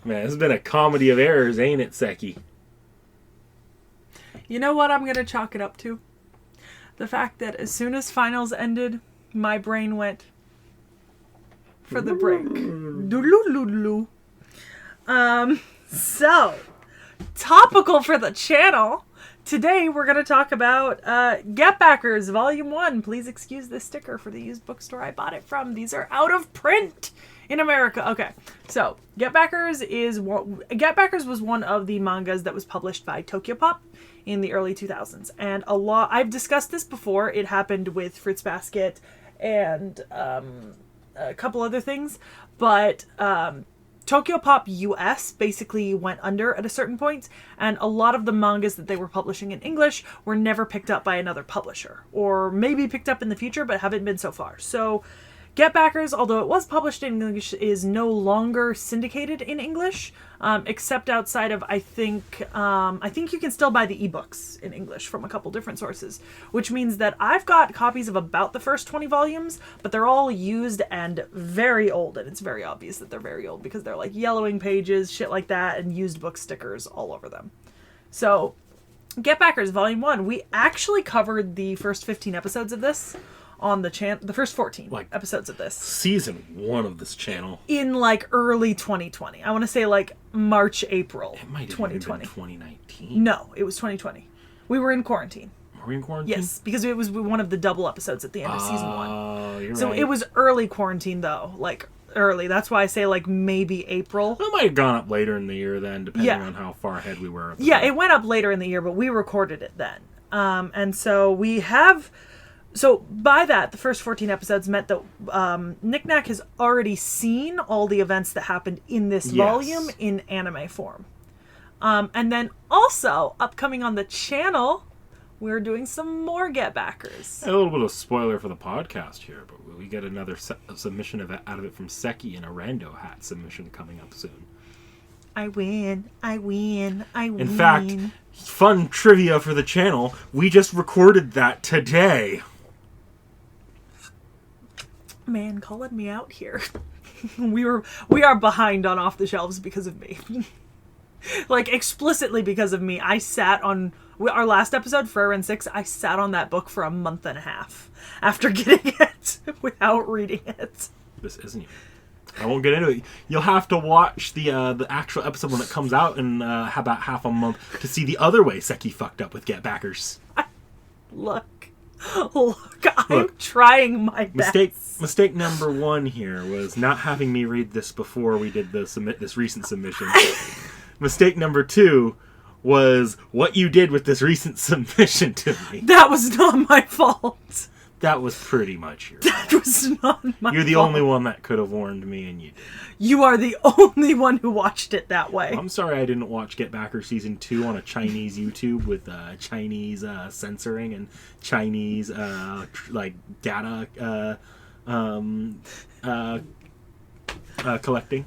Man, it's been a comedy of errors, ain't it, Seki? You know what I'm going to chalk it up to? The fact that as soon as finals ended, my brain went for the break. Doodle-doodle-doo. So, topical for the channel. Today we're going to talk about Getbackers Volume 1. Please excuse this sticker for the used bookstore I bought it from. These are out of print in America. Okay, so Getbackers was one of the mangas that was published by T.H.E in the early 2000s. And I've discussed this before. It happened with Fruits Basket and a couple other things. But Tokyo Pop US basically went under at a certain point, and a lot of the mangas that they were publishing in English were never picked up by another publisher, or maybe picked up in the future but haven't been so far. So Getbackers, although it was published in English, is no longer syndicated in English, except outside of, I think you can still buy the ebooks in English from a couple different sources, which means that I've got copies of about the first 20 volumes, but they're all used and very old, and it's very obvious that they're very old because they're like yellowing pages, shit like that, and used book stickers all over them. So, Getbackers Volume 1, we actually covered the first 15 episodes of this on the channel, the first 14 episodes of this. Season 1 of this channel. In like early 2020. I want to say like March, April. It might have 2020. been 2019. No, it was 2020. We were in quarantine. Were we in quarantine? Yes, because it was one of the double episodes at the end of season 1. Oh, you're so right. it was early quarantine though, like early. That's why I say like maybe April. It might have gone up later in the year then, depending on how far ahead we were. Yeah, it went up later in the year, but we recorded it then. And so we have... So by that, the first 14 episodes meant that Nick Nack has already seen all the events that happened in this volume in anime form. And then also, upcoming on the channel, we're doing some more Getbackers. A little bit of spoiler for the podcast here, but we get another submission out of it from Seki and a rando hat submission coming up soon. I win. In fact, fun trivia for the channel, we just recorded that today. Man, calling me out here. We are behind on Off the Shelves because of me. Like, explicitly because of me. I sat on our last episode, Frere 6, I sat on that book for a month and a half after getting it without reading it. This isn't even... I won't get into it. You'll have to watch the actual episode when it comes out in about half a month to see the other way Seki fucked up with Getbackers. Look, I'm trying my best. Mistake number 1 here was not having me read this before we did this recent submission. Mistake number 2 was what you did with this recent submission to me. That was not my fault. That was pretty much your fault. That was not my fault. You're the only one that could have warned me, and you didn't. You are the only one who watched it that way. Well, I'm sorry I didn't watch Getbacker Season 2 on a Chinese YouTube with Chinese censoring and Chinese data collecting.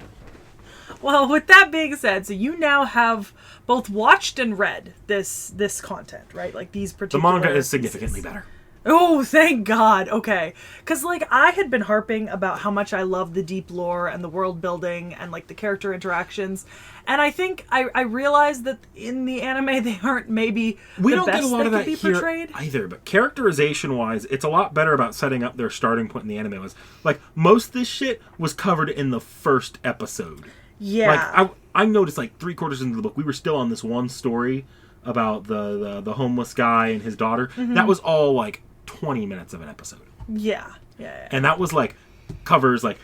Well, with that being said, so you now have both watched and read this content, right? Like these particular... The manga is significantly better. Oh, thank God. Okay. Because, like, I had been harping about how much I love the deep lore and the world building and, like, the character interactions. And I think I realized that in the anime, they aren't maybe we the don't best get a lot of that be here portrayed. Either. But characterization-wise, it's a lot better about setting up their starting point in the anime. Was like, most of this shit was covered in the first episode. Yeah. Like, I noticed, like, 3/4 into the book, we were still on this one story about the homeless guy and his daughter. Mm-hmm. That was all, like, 20 minutes of an episode. Yeah. And that was like covers like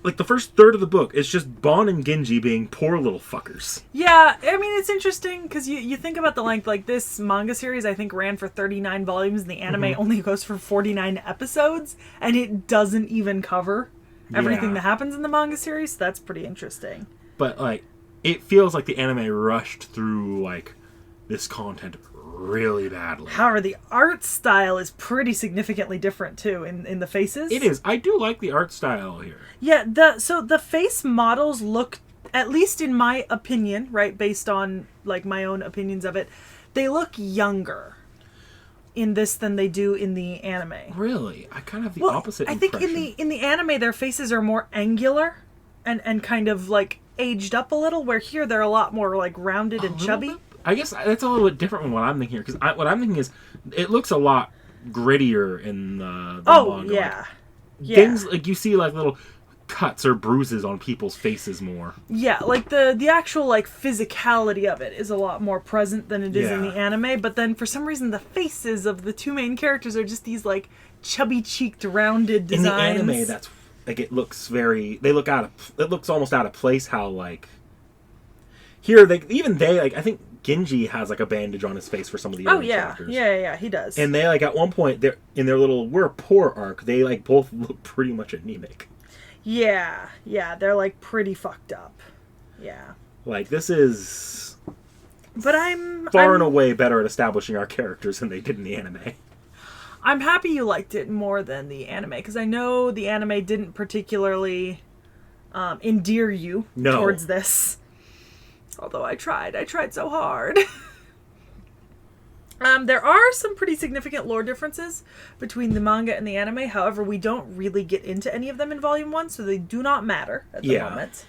the first third of the book is just Bon and Genji being poor little fuckers. Yeah, I mean, it's interesting because you think about the length. Like, this manga series I think ran for 39 volumes and the anime only goes for 49 episodes, and it doesn't even cover everything that happens in the manga series. So that's pretty interesting. But like, it feels like the anime rushed through like this content really badly. However, the art style is pretty significantly different too in the faces. It is. I do like the art style here. Yeah, so the face models look, at least in my opinion, right, based on like my own opinions of it, they look younger in this than they do in the anime. Really? I kind of have the opposite I think impression. in the anime their faces are more angular and kind of like aged up a little, where here they're a lot more like rounded and chubby. I guess that's a little bit different from what I'm thinking here, because what I'm thinking is it looks a lot grittier in the manga. Yeah. Like, Yeah. things like you see like little cuts or bruises on people's faces more. Yeah, like the actual like physicality of it is a lot more present than it is in the anime, but then for some reason the faces of the two main characters are just these like chubby cheeked rounded designs. In the anime, that's like it looks very. It looks almost out of place. How like here they like I think Genji has like a bandage on his face for some of the early chapters. Yeah, he does. And they like at one point they're in their little "we're poor" arc. They like both look pretty much anemic. Yeah, they're like pretty fucked up. Yeah. Like this is. But I'm far and away better at establishing our characters than they did in the anime. I'm happy you liked it more than the anime, because I know the anime didn't particularly endear you towards this. Although I tried so hard. There are some pretty significant lore differences between the manga and the anime. However, we don't really get into any of them in Volume 1, so they do not matter at the moment.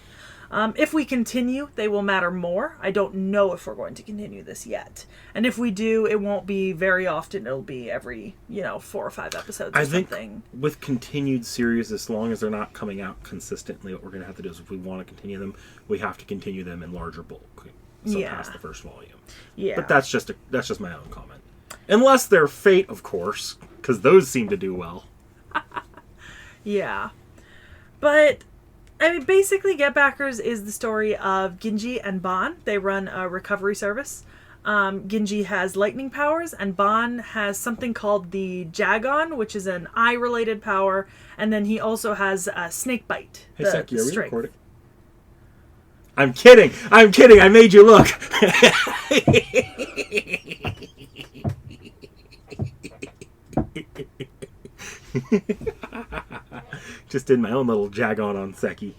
If we continue, they will matter more. I don't know if we're going to continue this yet. And if we do, it won't be very often. It'll be every, 4 or 5 episodes or something. I think with continued series, as long as they're not coming out consistently, what we're going to have to do is if we want to continue them, we have to continue them in larger bulk. So past the first volume. Yeah. But that's just my own comment. Unless they're Fate, of course, because those seem to do well. Yeah. But I mean, basically, Getbackers is the story of Genji and Ban. They run a recovery service. Genji has lightning powers, and Ban has something called the Jagon, which is an eye-related power, and then he also has snake bite. Hey, Seki, are we recording? I'm kidding! I made you look! Just did my own little Jagon on Seki.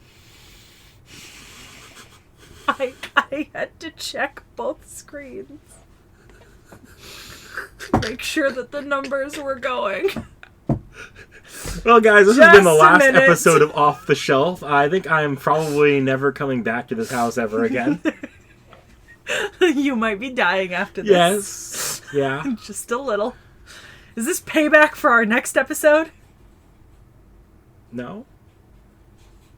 I had to check both screens. Make sure that the numbers were going. Well, guys, this has been the last episode of Off the Shelf. I think I am probably never coming back to this house ever again. You might be dying after this. Yes. Yeah. Just a little. Is this payback for our next episode? No.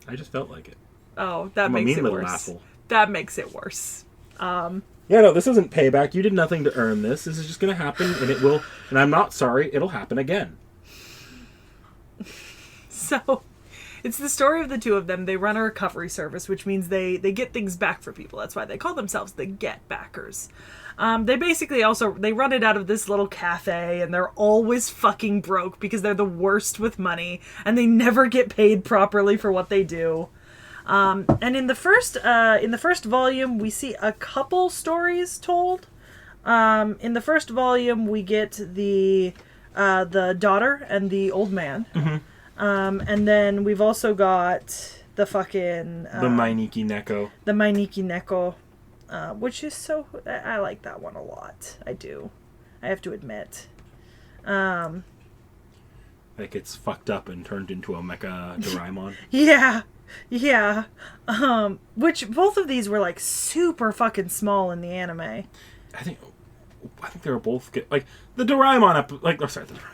I just felt like it. Oh, that makes it worse. Asshole. That makes it worse. Yeah, no, this isn't payback. You did nothing to earn this. This is just going to happen, and it will. And I'm not sorry. It'll happen again. So, it's the story of the two of them. They run a recovery service, which means they get things back for people. That's why they call themselves the Getbackers. They basically they run it out of this little cafe, and they're always fucking broke because they're the worst with money, and they never get paid properly for what they do. And in the first volume, we see a couple stories told. In the first volume, we get the daughter and the old man. Mm-hmm. And then we've also got the fucking... the Mainiki Neko. The Mainiki Neko, which is so... I like that one a lot. I do. I have to admit. Like it's fucked up and turned into a mecha Doraemon. Yeah. Which both of these were like super fucking small in the anime. I think they were both good. Like the Doraemon,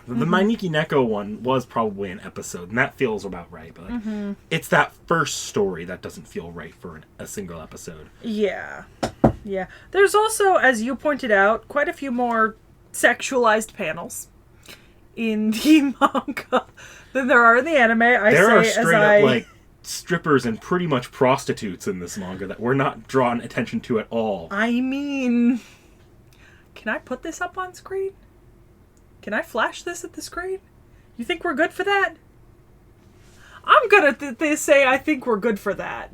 the Mainiki Neko one was probably an episode, and that feels about right. But it's that first story that doesn't feel right for a single episode. Yeah. There's also, as you pointed out, quite a few more sexualized panels in the manga than there are in the anime. There are straight up like strippers and pretty much prostitutes in this manga that we're not drawn attention to at all. I mean, can I put this up on screen? Can I flash this at the screen? You think we're good for that? I'm gonna say I think we're good for that.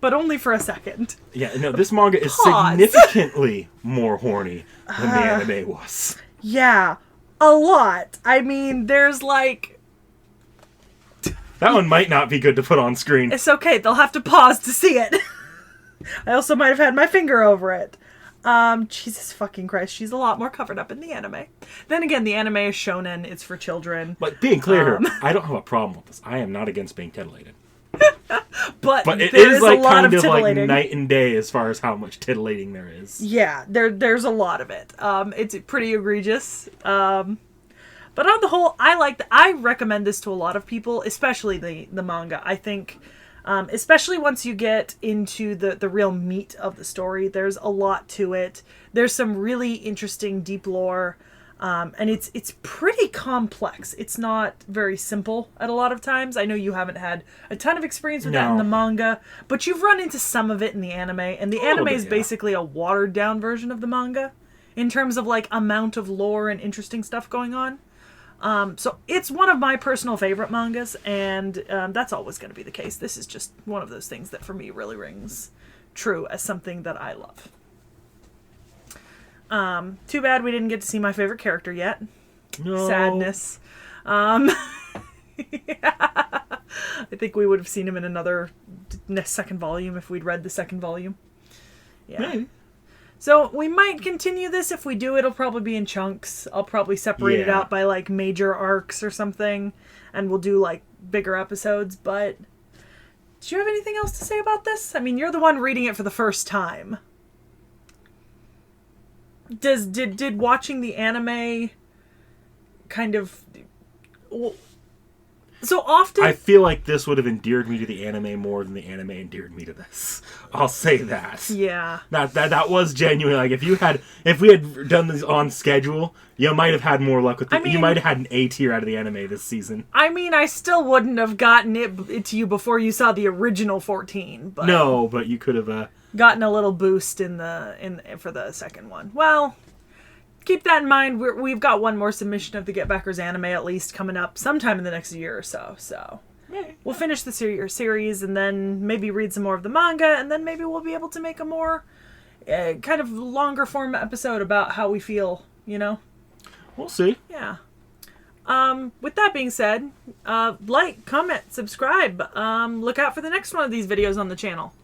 But only for a second. Yeah, no, this manga is significantly more horny than the anime was. Yeah, a lot. I mean, there's like... That one might not be good to put on screen. It's okay, they'll have to pause to see it. I also might have had my finger over it. Jesus fucking Christ, she's a lot more covered up in the anime. Then again, the anime is shonen, it's for children. But being clear here, I don't have a problem with this. I am not against being titillated. but it there is a like lot kind of of like titillating. night and day as far as how much titillating there is. Yeah, there's a lot of it. It's pretty egregious. But on the whole, I recommend this to a lot of people, especially the manga. I think, especially once you get into the real meat of the story, there's a lot to it. There's some really interesting deep lore, and it's pretty complex. It's not very simple at a lot of times. I know you haven't had a ton of experience with that in the manga, but you've run into some of it in the anime, and the anime is basically a watered down version of the manga in terms of like amount of lore and interesting stuff going on. So it's one of my personal favorite mangas, and that's always going to be the case. This is just one of those things that for me really rings true as something that I love. Too bad we didn't get to see my favorite character yet. No. Sadness. Yeah. I think we would have seen him in another second volume if we'd read the second volume. Yeah. Maybe. So we might continue this. If we do, it'll probably be in chunks. I'll probably separate it out by like major arcs or something, and we'll do like bigger episodes. But do you have anything else to say about this? I mean, you're the one reading it for the first time. Did watching the anime kind of... So often... I feel like this would have endeared me to the anime more than the anime endeared me to this. I'll say that. Yeah. That was genuine. Like, if we had done this on schedule, you might have had more luck with it. You might have had an A tier out of the anime this season. I mean, I still wouldn't have gotten it to you before you saw the original 14. But no, but you could have... gotten a little boost for the second one. Well... Keep that in mind. We've got one more submission of the Getbackers anime at least coming up sometime in the next year or so. So we'll finish the series and then maybe read some more of the manga, and then maybe we'll be able to make a more kind of longer form episode about how we feel, you know? We'll see. Yeah. With that being said, like, comment, subscribe. Look out for the next one of these videos on the channel.